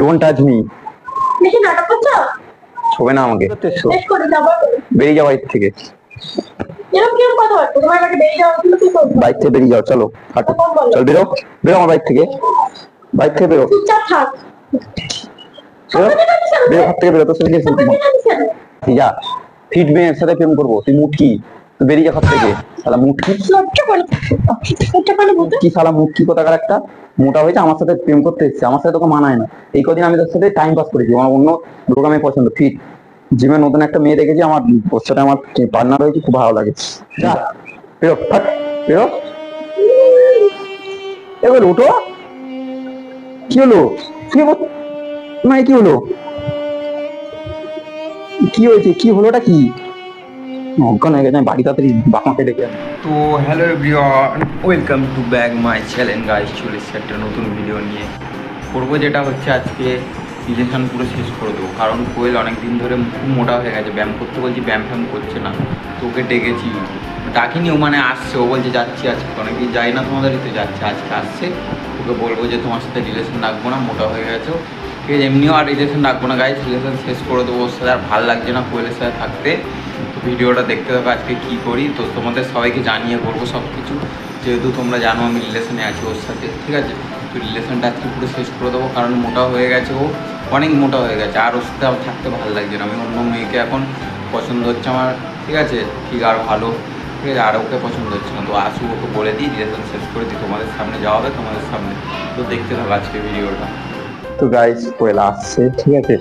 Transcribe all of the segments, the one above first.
Don't touch me. বেশি নাটক করছো? ছবে না আমাকে। শেষ করে যাবো। বেরিয়ে যাও বাইক থেকে। এরকম কিরকম কথা বলছো? তোমার বাড়ি বেরিয়ে যাওয়ার জন্য কি করবো? বাইক থেকে বেরিয়ে যাও, চলো হাঁটো। চল বেরো, বেরো আমার বাইক থেকে। বাইক থেকে বেরো, চুপচাপ থাক। বেরো, বেরো হাত থেকে বেরো। তোর সাথে যা ফিট মেয়ের সাথে প্রেম করবো? তুই মুটকি, তুই বেরিয়ে যা ঘর থেকে। শালা মুটকি, কি শালা মুটকি কোথাকার একটা। মোটা হয়েছে, আমার সাথে প্রেম করতে এসছে, আমার সাথে তোকে মানায় না। এই কদিন আমি তোর সাথে টাইম পাস করেছি, আমার অন্য লোক আমি পছন্দ। ফিট জিমে নতুন একটা মেয়ে দেখেছি, আমার ওর সাথে আমার পার্টনার হয়েছে, খুব ভালো লাগে। যা বেরো, ফাট বেরো। এবার ওঠো। কি হলো? মানে কি হলো? কি হয়েছে? কি হলোটা কি? অজ্ঞান হয়ে গেছে, আমি বাড়ি তাড়াতাড়ি বাপাকে ডেকে। তো hello everyone, welcome to back my channel guys. চলে এসেছি একটা নতুন ভিডিও নিয়ে। করবো যেটা হচ্ছে আজকে রিলেশন পুরো শেষ করে দেবো, কারণ কোয়েল অনেক দিন ধরে খুব মোটা হয়ে গেছে। ব্যায়াম করতে বলছি, ব্যায়াম ফ্যাম করছে না। তো ওকে ডেকেছি, ডাকিনি, ও মানে আসছে। ও বলছে যাচ্ছি আজকে, অনেকদিন যাই না তোমাদের তো যাচ্ছে, আজকে আসছে। ওকে বলবো যে তোমার সাথে রিলেশন রাখবো না, মোটা হয়ে গেছো, ঠিক আছে। এমনিও আর রিলেশন রাখবো না গাইস, রিলেশন শেষ করে দেবো। ওর সাথে আর ভালো লাগছে না কোয়েলের সাথে থাকতে। ভিডিওটা দেখতে থাকো, আজকে কী করি তো তোমাদের সবাইকে জানিয়ে করবো সব কিছু। যেহেতু তোমরা জানো আমি রিলেশনে আছি ওর সাথে, ঠিক আছে। তো রিলেশনটা আজকে পুরো শেষ করে দেবো, কারণ মোটা হয়ে গেছে, ও অনেক মোটা হয়ে গেছে। আর ওর সাথে থাকতে ভালো লাগছে না। আমি অন্য মেয়েকে এখন পছন্দ হচ্ছে আমার, ঠিক আছে, ঠিক আর ভালো, ঠিক আছে। আর ওকে পছন্দ হচ্ছে না। তো আসুক, ওকে বলে দিই রিলেশন শেষ করে দিই, তোমাদের সামনে যাওয়া হবে, তোমাদের সামনে। তো দেখতে থাকো আজকে ভিডিওটা। তো গাইস কোয়েল আসছে, ঠিক আছে।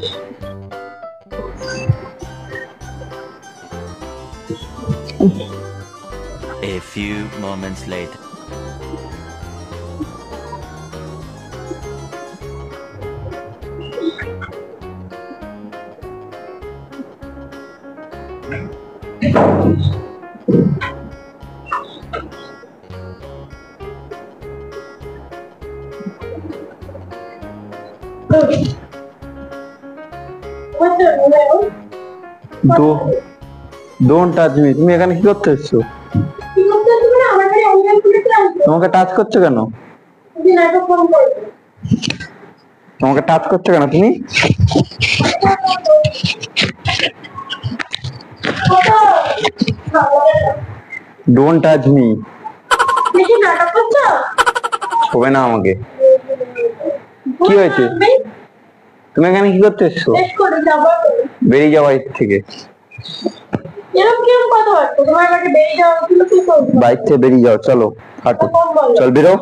A few moments later. Don't touch me. তুমি এখানে কি করতে এসছো? তোমাকে টাচ করছো কেন? তোমাকে টাচ করছো কেন তুমি? Don't touch me. ছবে না আমাকে। কি হয়েছে? তুমি এখানে কি করতে এসছো? বেরিয়ে যাও বাইক থেকে। বাইক থেকে বেরিয়ে যাও, চলো হাঁটো। চল বেরো,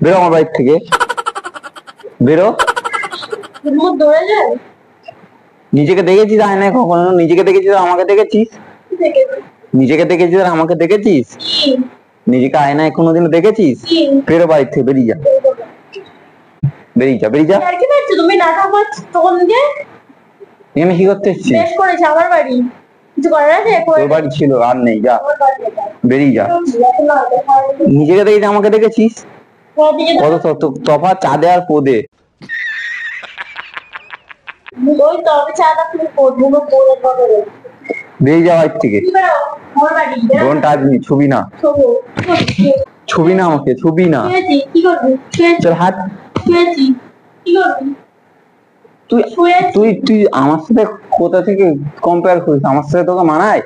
বেরো আমার বাইক থেকে। বেরো। নিজেকে দেখেছিস আয়নায় কখনো? নিজেকে দেখেছিস আর আমাকে দেখেছিস? নিজেকে দেখেছিস আর আমাকে দেখেছিস? নিজেকে আয়নায় কোনোদিনও দেখেছিস? বেরো বাইক থেকে, বেরিয়ে যা, বেরিয়ে যা, বেরিয়ে যা। তুমি নাটক করছো তখন যে এখানে কি করতে এসছিস? বেশ করেছে, আমার বাড়ি কিছু করার আছে? তোর বাড়ি ছিল, আর নেই, যা বেরিয়ে যা। নিজেকে দেখেছিস, আমাকে দেখেছিস? কত তফাৎ চাঁদে আর পোদে। ওই তো আমি চাঁদা তুমি পড়বো পড়ে বেরিয়ে যা বাইক থেকে। Don't touch me. ছবি না, ছবি না আমাকে, ছবি না। কি করবি? চল হাত। কি করবি? তুই তুই তুই আমার সাথে কোথা থেকে কম্পেয়ার করিস? আমার সাথে তোকে মানায়?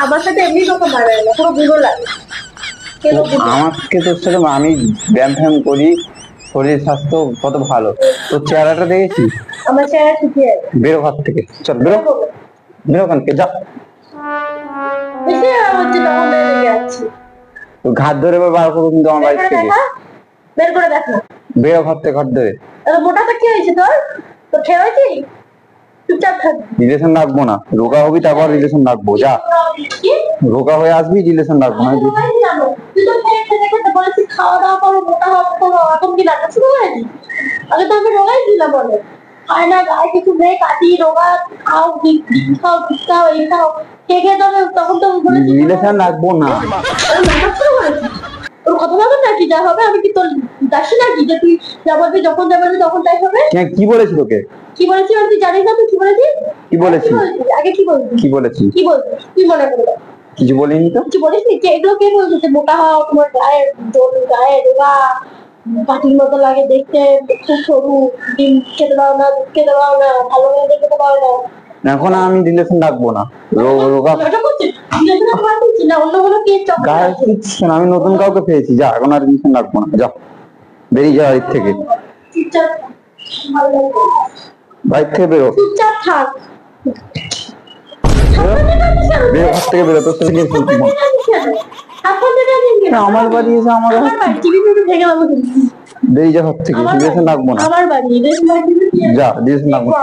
আমার সাথে এমনি তোকে মানায় না, পুরো বুড়ো লাগে। আমাকে তোর সাথে, আমি ব্যায়াম ফ্যাম করি, শরীর স্বাস্থ্য কত ভালো। তোর চেহারাটা দেখেছিস? আমার চেহারা ঠিকই আছে। বেরো ঘর থেকে, চল বেরো, বেরো ওখান থেকে, যা। ঘাট ধরে বার করবো কিন্তু আমার বাড়ি থেকে। বের করে দেখো। বেরো ঘর থেকে, ঘর ধরে। মোটাটা কি হয়েছে তোর? তোর খেয়ে হয়েছি? চুপচাপ থাক। রিলেশন রাখবো না, রোগা হবি তারপর রিলেশন রাখবো, যা। রোগা হয়ে আসবি, রিলেশন রাখবো না। তুই তো খেতে বলেছিস খাওয়া দাওয়া করো, মোটা হবো, এখন কি রাখা শুরু হয়নি? আগে তো আমি রোগাই ছিলাম, বলে খায় না, গায়ে কিছু নেই, কাটি রোগা, খাও খাও খাও, এই খাও, খেয়ে খেয়ে তখন তো বলেছি রিলেশন রাখবো না। নাটক শুরু করেছিস। তোর কথা বলবেন নাকি? যা হবে, আমি কি তোর দাসী নাকি যে তুই যা বলবি, যখন যা বলবি তখন তাই হবে? কি বলেছি তোকে? কি বলেছি তুই জানিস না? তুই কি বলেছিস? কি বলেছি? আগে কি বলবি? কি বলেছি? কি বলবি তুই মনে করে? কিছু বলিনি তো। কিছু বলিস নি? এগুলো কে বলছে যে মোটা হও, তোমার গায়ে গায়ে রোগা, পাখির মতো লাগে দেখতে, খুব সরু, ডিম খেতে পারো না, দুধ খেতে পারো না, ভালো মন্দ খেতে পারো না। এখন আমি রিলেশন রাখবো না। রোগা ওটা করছি, রিলেশন আমার করছি না, অন্য কোনো কে গায়ে দিচ্ছিস না, আমি নতুন কাউকে পেয়েছি, যা এখন আর রিলেশন রাখবো না, যা বেরিয়ে যা বাড়ির থেকে, চুপচাপ ভালো লাগবে। বাড়ির থেকে বেরো, চুপচাপ থাক। বেরো ঘর থেকে বেরো, তোর সাথে গিয়ে খেলছি না। আমার বাড়ি এসে আমার বেরিয়ে যা ঘর থেকে, রিলেশন রাখবো না, আমার বাড়ি যা রিলেশন রাখবো না।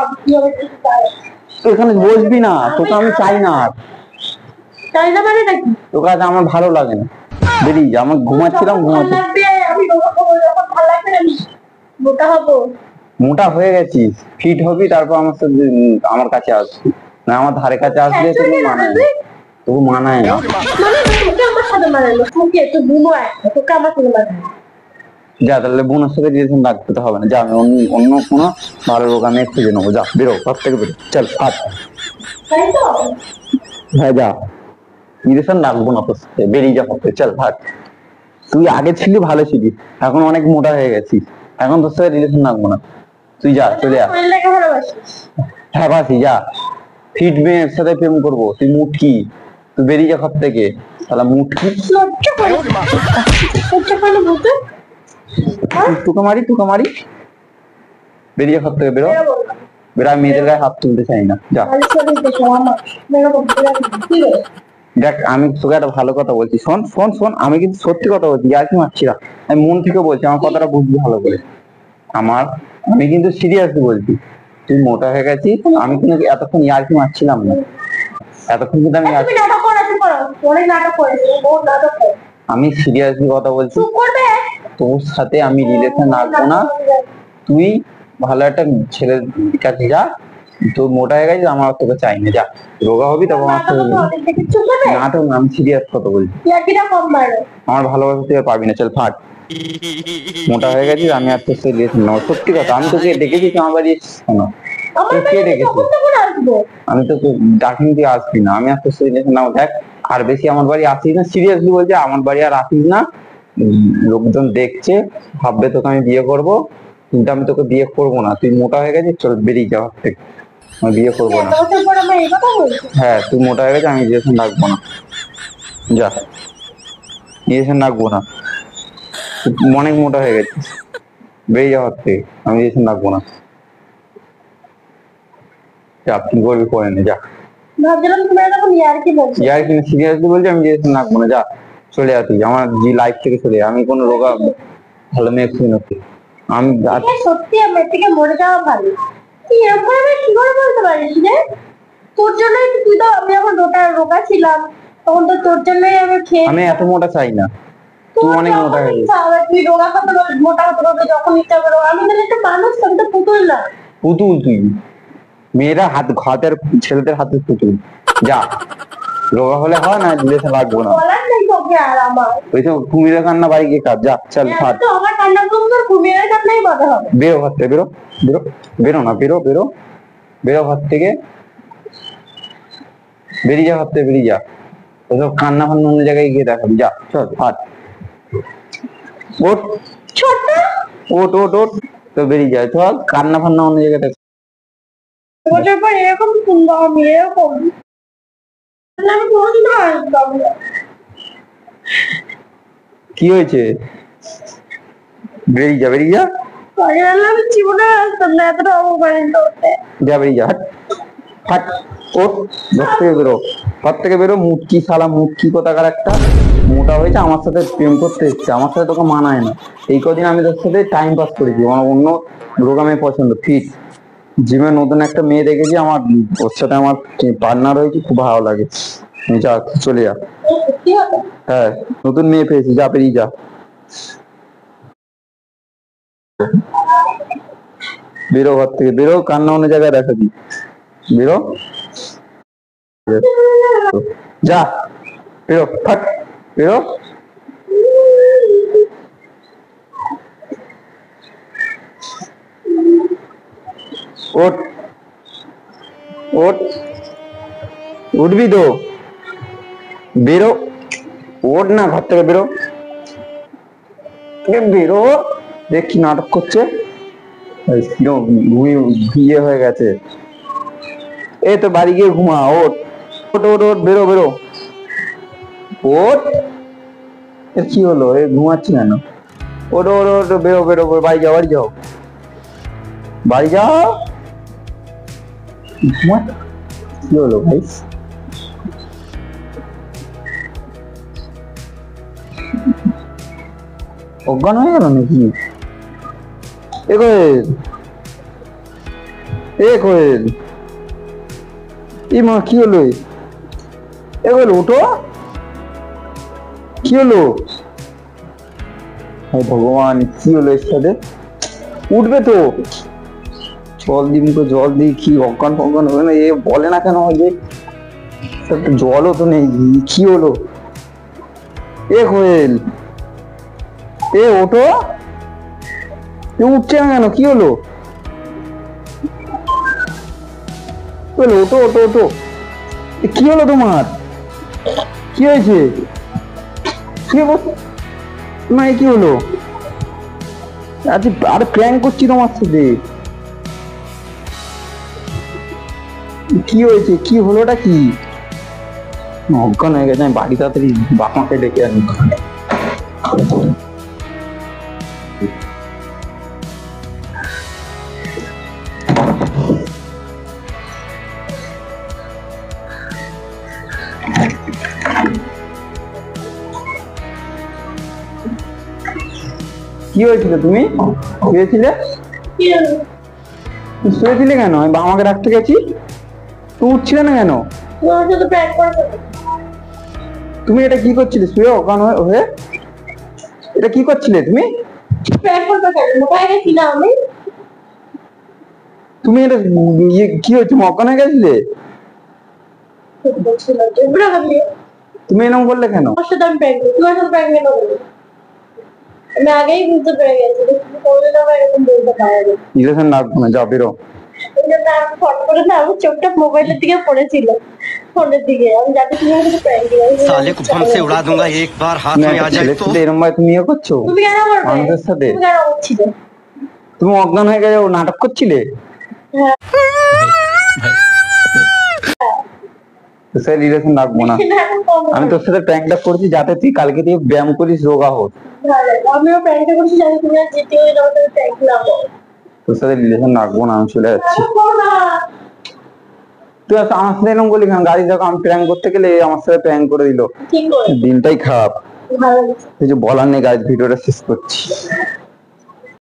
তুই এখানে বসবি না, তোকে আমি চাই না আর, তাই না মানে নাকি? তোকে আজ আমার ভালো লাগে না, বেরিয়ে যা, আমার ঘুমাচ্ছিলাম ঘুমাচ্ছি। আমি যখন ভালো লাগবে আমি মোটা হবো। মোটা হয়ে গেছিস, ফিট হবি, তারপর আমার সাথে আমার কাছে আসবি, না আমার ধারে কাছে আসলে তোকে মানায় না, তোকে মানায় না। মানে তোকে আমার সাথে মানালো, তোকে তো বুনো একটা, তোকে আমার সাথে মানালো। যা তাহলে বোনের সাথে রিলেশন রাখতে তো হবে না, যা আমি অন্য কোনো ভালো লোক আমি খুঁজে নেবো, যা বেরো ঘর থেকে বেরো, চল হাট। তাই তো? হ্যাঁ যা, রিলেশন রাখবো না তোর সাথে, বেরিয়ে যা ঘর থেকে, চল হাট। তুই আগে ছিলি ভালো ছিলি, এখন অনেক মোটা হয়ে গেছিস, এখন তোর সাথে রিলেশন রাখবো না, তুই যা চলে যা। শরীরটাকে ভালোবাসিস? হ্যাঁ বাসি, যা ফিট মেয়ের সাথে প্রেম করবো, তুই মুটকি, তুই বেরিয়ে যা ঘর থেকে, তাহলে মুটকি। লজ্জা করে, লজ্জা করে বলতে? তোকে মারি, বেরিয়ে যা ঘর থেকে, বেরো বেরো বললাম। বেরো, আমি মেয়েদের গায়ে হাত তুলতে চাই না, যা। খালি শরীর দেখো আমার, বেরো বলতে কি রে? দেখ আমি তোকে একটা ভালো কথা বলছি, শোন শোন শোন, আমি কিন্তু সত্যি কথা বলছি, আর কি মারছি না, আমি মন থেকে বলছি, আমার কথাটা বুঝবি ভালো করে, আমি কিন্তু সিরিয়াসলি বলছি, তুই মোটা হয়ে গেছিস, আমি কিন্তু এতক্ষণ ইয়ার্কি মারছিলাম না, এতক্ষণ কিন্তু আমি তুমি নাটক করাতে পারো, অনেক নাটক করেছো, বহুত নাটক করো। আমি সিরিয়াসলি কথা বলছি, চুপ করবে? তোর সাথে আমি রিলেশন রাখবো না, তুই ভালো একটা ছেলের কাছে যা, তোর মোটা হয়ে গেছিস, আমার আর তোকে চাই না, যা রোগা হবি তখন আমার নাটক সাথে। তো অনেক দেখে, চুপ করবে? নাটক না, আমি সিরিয়াস কথা বলছি, ইয়ার্কিটা কম মারো। আমার ভালোবাসা তুই আর পাবি না, চল ফাট। মোটা হয়ে গেছিস, আমি আর তোর সাথে রিলেশন নেবো, সত্যি কথা, আমি তোকে ডেকেছি আমার বাড়ি এসেছিস কেন? আমার কে বাড়িতে ডেকেছে? যখন তখন আসবো। আমি তোকে ডাকিনি, তুই আসবি না, আমি আর তোর সাথে রিলেশন নেবো, দেখ আর বেশি আমার বাড়ি আসিস না, সিরিয়াসলি বলছি, আমার বাড়ি আর আসিস না, লোকজন দেখছে, ভাববে তোকে আমি বিয়ে করবো, কিন্তু আমি তোকে বিয়ে করবো না, তুই মোটা হয়ে গেছিস, চল বেরিয়ে যাওয়ার থেকে, আমি বিয়ে করবো না। এত বছর পর আমার এই কথা বলছো? হ্যাঁ তুই মোটা হয়ে গেছিস, আমি রিলেশন রাখবো না, যা রিলেশন রাখবো না, তুই অনেক মোটা হয়ে গেছিস, বেরিয়ে যাওয়ার থেকে, আমি রিলেশন রাখবো না, যা কি করবি করে নে, যা। ভাবছিলাম তুমি এরকম ইয়ার্কি বলছো। ইয়ার কিন্তু সিরিয়াসলি বলছি, আমি রিলেশন রাখবো না, যা চলে যা তুই আমার লাইফ থেকে চলে যা, আমি কোনো রোগা ভালো মেয়ে খুঁজে নথি, আমি এ সত্যি আমার থেকে মরে যাওয়া ভালো। তুই এরকম আমি কি করে বলতে পারিস রে? তোর জন্যই তো, তুই তো, আমি যখন রোগা ছিলাম তখন তো তোর জন্যই আমি খেয়ে, আমি এত মোটা চাই না, তুই তোর অনেক মোটা যখন হয়ে গেছিস, ইচ্ছা হবে তুই রোগা হতে পারবি, মোটা হতে পারবি যখন ইচ্ছা করো। আমি তাহলে একটা মানুষ, আমি তো পুতুল না। পুতুল তুই, মেয়েরা হাতের ছেলেদের হাতের পুতুল, যা রোগা হলে হয় না, রিলেশন রাখবো না, বলার নেই তোকে আর আমার। ওই তো কুমিরের কান্না বাড়ি গিয়ে কাজ, যা চল ফাট। তো আমার কান্না করবো, ঘুমিয়ে কান্নাই বাধা হবে। বেরো ঘর থেকে, বেরো বেরো, বেরো না, বেরো বেরো, বেরো ঘর থেকে, বেরিয়ে যা ঘর থেকে, বেরিয়ে যা, ওসব কান্না ফান্না অন্য জায়গায় গিয়ে দেখাবি, যা চল ফাট, ওঠ ছোট ওঠ ওঠ ওঠ, তো বেরিয়ে যায়, চল কান্না ফান্না অন্য জায়গায় দেখ। বছর পর এরকম সুন্দর আমি এরকম, আমি কোনোদিনও আসতাম না। কি হয়েছে, বেরিয়ে যা, বেরিয়ে যা, আমি জীবনে আসতাম না এতটা অপমানিত হতে। যা বেরিয়ে যা, হাট হাট, ওঠ ঘর থেকে বেরো, ঘর থেকে বেরো, মুটকি শালা, মুটকি কোথাকার একটা, মোটা হয়েছে, আমার সাথে প্রেম করতে এসছে, আমার সাথে তোকে মানায় না, এই কদিন আমি তোর সাথে টাইম পাস করেছি, আমার অন্য রোগা মেয়ে পছন্দ, ফিট জিমে নতুন একটা মেয়ে দেখেছি, আমার ওর সাথে আমার পার্টনার হয়েছে, খুব ভালো লাগে, যা চলে যা। সত্যি হবে? হ্যাঁ নতুন মেয়ে পেয়েছি, যা বেরিয়ে যা, বেরো ঘর থেকে, বেরো কান্না অন্য জায়গায় দেখাবি, বেরো যা, বেরো ফাট, বেরো, ওঠ ওঠ, উঠবি তো, বেরো, ওঠ না ঘর থেকে, বেরো, বেরো, দেখ কি নাটক করছে, ঘুমিয়ে হয়ে গেছে। এই তো বাড়ি গিয়ে ঘুমা, ওঠ ওঠ ওঠ ওঠ, বেরো বেরো, ওঠ। এর কি হলো, এ ঘুমাচ্ছি কেন? ওঠ ওঠ ওঠ, বেরো বেরো বেরো, বাড়ি যাও বাড়ি যাও বাড়ি যাও। ঘুমা, কি হলো ভাই? অজ্ঞান হয়ে গেল নাকি? এ কোয়েল, এ কোয়েল, এই মা কি হলো? এ কোয়েল উঠো, কি হলো? ভগবান, কি হলো এর সাথে? উঠবে তো, জল দিই মুখে, জল দিই, কি অজ্ঞান ফজ্ঞান হবে না? এ বলে না কেন যে জলও তো নেই, কি হলো? এ কোয়েল, এ ওঠো, এ উঠছে না কেন, কি হলো? ওঠো ওঠো ওঠো, কি হলো তোমার? কি হয়েছে? কি না, কি হলো? আজ আরে প্র্যাঙ্ক করছি তোমার সাথে। কি হয়েছে, কি হলোটা কি? অজ্ঞান হয়ে গেছে, আমি বাড়ি তাড়াতাড়ি বাপাকে ডেকে আনি। কি হয়েছিল, তুমি শুয়েছিলে? শুয়েছিলে কেন? আমি আমাকে রাখতে গেছি, তুমি উঠছিলে না কেন? তুমি এটা কি করছিলে শুয়ে অজ্ঞান হয়ে? এটা কি করছিলে তুমি? তুমি এটা কি হয়েছে, অজ্ঞান হয়ে গেছিলে? তুমি এরকম করলে কেন? আমি আগেই বুঝতে পেরে গেছি কোনদিন আমার এরকম বলতে পারে না। রিলেশন রাখবো না, যাও বেরো। ফট করে না আমার চোখটা মোবাইলের দিকে পড়েছিল, ফোনের দিকে। আমি যাতে তুমি আমাকে প্র্যাঙ্ক দিলে साले को बम से उड़ा दूंगा एक बार हाथ में आ जाए तो। এরকম ভাই তুমি ইয়ে করছো তুমি কেন করবে? মানুষের সাথে? তুমি কেন করছিলে? তুমি অজ্ঞান হয়ে গেছে, ও নাটক করছিলে? স্যার রিলেশন রাখবো না। আমি তোর সাথে প্র্যাঙ্কটা করছি যাতে তুই কালকে তুই ব্যায়াম করিস, রোগা হোক। আমিও প্র্যাঙ্কটা করছি যাতে তুমি আর জিতে হয়ে যাও, তাহলে প্র্যাঙ্ক না করো। তোর সাথে রিলেশন রাখবো না, আমি চলে যাচ্ছি। তুই আমার সাথে এরকম বলি কেন? গাড়ি দেখো, আমি প্র্যাঙ্ক করতে গেলে আমার সাথে প্র্যাঙ্ক করে দিল। ঠিক করে দিনটাই খারাপ। ভালো লাগছে। কিছু বলার নেই, গাড়ির ভিডিওটা শেষ করছি।